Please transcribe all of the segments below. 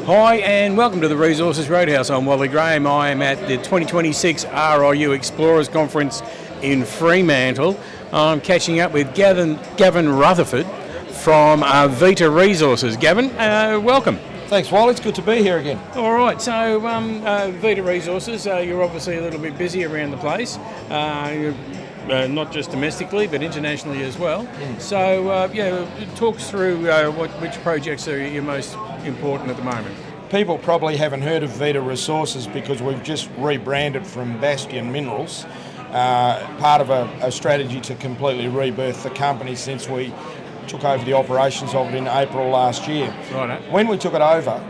Hi and welcome to the Resources Roadhouse. I'm Wally Graham. I am at the 2026 RIU Explorers Conference in Fremantle. I'm catching up with Gavin Rutherford from Vita Resources. Gavin, welcome. Thanks, Wally. It's good to be here again. All right, so Vita Resources, you're obviously a little bit busy around the place, not just domestically but internationally as well. So, talk us through which projects are your most important at the moment. People probably haven't heard of Vita Resources because we've just rebranded from Bastion Minerals, part of a strategy to completely rebirth the company since we took over the operations of it in April last year. Right. When we took it over,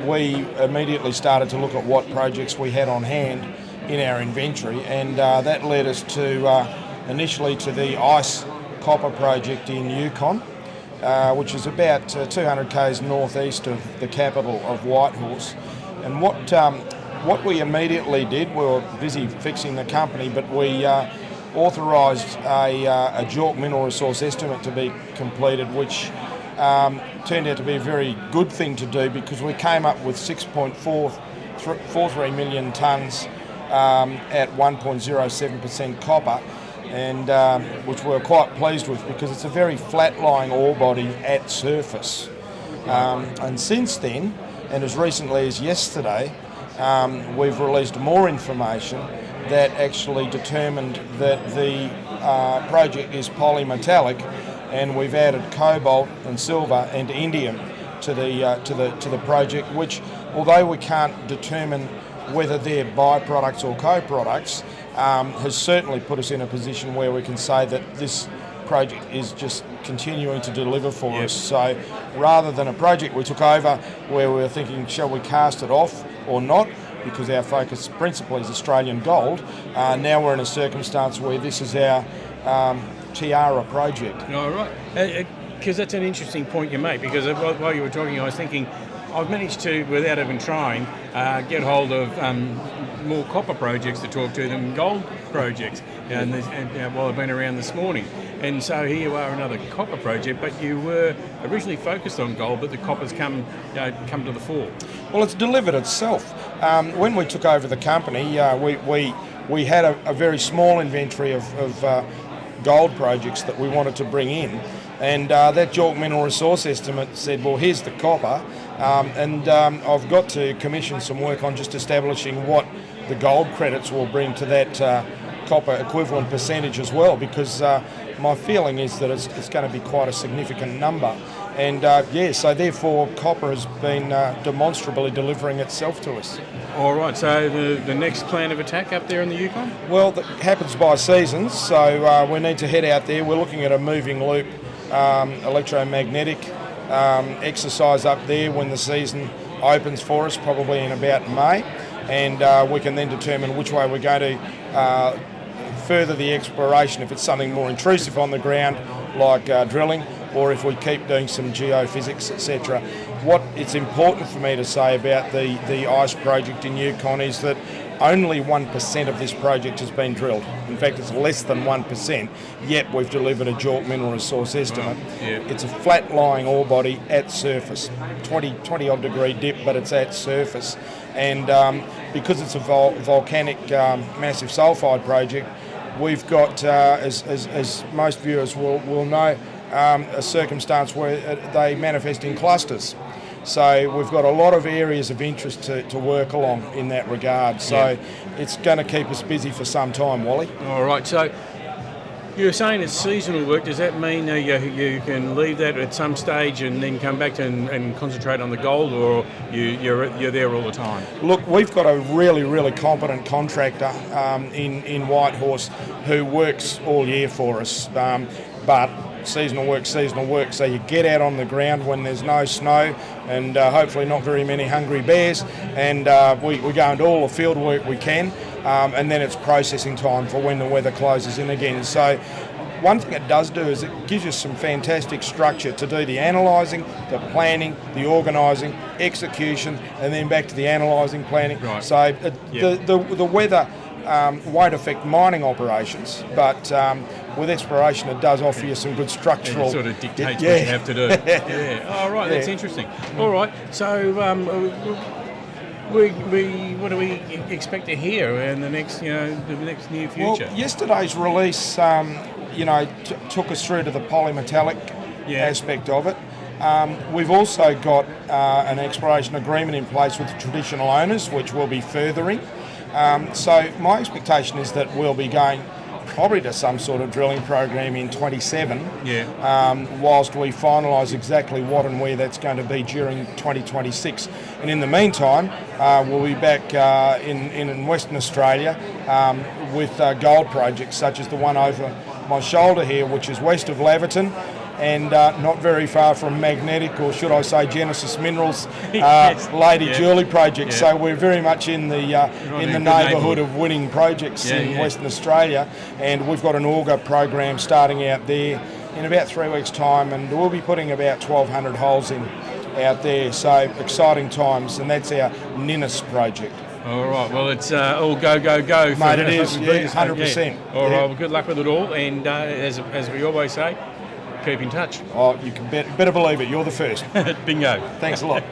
we immediately started to look at what projects we had on hand in our inventory, and that led us to initially to the ICE copper project in Yukon, which is about 200 k's northeast of the capital of Whitehorse. And what we immediately did, we were busy fixing the company, but we authorised a JORC mineral resource estimate to be completed, which turned out to be a very good thing to do because we came up with 6.43 million tonnes at 1.07% copper, and which we're quite pleased with because it's a very flat-lying ore body at surface. And since then, and as recently as yesterday, we've released more information that actually determined that the project is polymetallic, and we've added cobalt and silver and indium to the project, which, although we can't determine whether they're byproducts or co-products, has certainly put us in a position where we can say that this project is just continuing to deliver for us. So rather than a project we took over where we were thinking, shall we cast it off or not, because our focus principally is Australian gold, now we're in a circumstance where this is our Tiara project. All right. Because that's an interesting point you make, because while you were talking I was thinking I've managed to, without even trying, get hold of more copper projects to talk to than gold projects, while I've been around this morning. And so here you are, another copper project, but you were originally focused on gold, but the copper's come to the fore. Well, it's delivered itself. When we took over the company, we had a very small inventory of gold projects that we wanted to bring in, and that JORC mineral resource estimate said, well, here's the copper, and I've got to commission some work on just establishing what the gold credits will bring to that copper equivalent percentage as well, because my feeling is that it's going to be quite a significant number. And so therefore copper has been demonstrably delivering itself to us. All right, so the next plan of attack up there in the Yukon? Well, that happens by seasons, so we need to head out there. We're looking at a moving loop electromagnetic exercise up there when the season opens for us, probably in about May, and we can then determine which way we're going to further the exploration, if it's something more intrusive on the ground like drilling, or if we keep doing some geophysics, etc. What it's important for me to say about the ICE project in Yukon is that only 1% of this project has been drilled. In fact, it's less than 1%, yet we've delivered a JORC mineral resource estimate. Wow. Yeah. It's a flat-lying ore body at surface, 20 odd degree dip, but it's at surface. And because it's a volcanic massive sulphide project, we've got, as most viewers will know, a circumstance where they manifest in clusters. So we've got a lot of areas of interest to work along in that regard. So it's going to keep us busy for some time, Wally. All right, so you're saying it's seasonal work. Does that mean you can leave that at some stage and then come back and concentrate on the gold, or you're there all the time? Look, we've got a really, really competent contractor in Whitehorse who works all year for us, but seasonal work, so you get out on the ground when there's no snow and hopefully not very many hungry bears, and we go into all the field work we can, and then it's processing time for when the weather closes in again. So one thing it does do is it gives you some fantastic structure to do the analysing, the planning, the organising, execution, and then back to the analysing, planning. Right. So the weather won't affect mining operations, but with exploration it does offer you some good structural... It sort of dictates what you have to do. Yeah. Oh, right, that's interesting. All right, so what do we expect to hear in the next, the next near future? Well, yesterday's release, took us through to the polymetallic aspect of it. We've also got an exploration agreement in place with the traditional owners, which we'll be furthering. So my expectation is that we'll be going probably to some sort of drilling program in 27, whilst we finalise exactly what and where that's going to be during 2026. And in the meantime, we'll be back in Western Australia with gold projects such as the one over my shoulder here, which is west of Laverton, and not very far from Magnetic, or should I say Genesis Minerals, Lady Julie project. So we're very much in the neighbourhood of winning projects in Western Australia, and we've got an auger program starting out there in about 3 weeks' time, and we'll be putting about 1,200 holes in out there. So exciting times, and that's our Ninnis project. All right, well, it's all go, mate. It is, 100%. All right, well, good luck with it all, and as we always say, keep in touch. Oh, you can better believe it. You're the first. Bingo. Thanks a lot.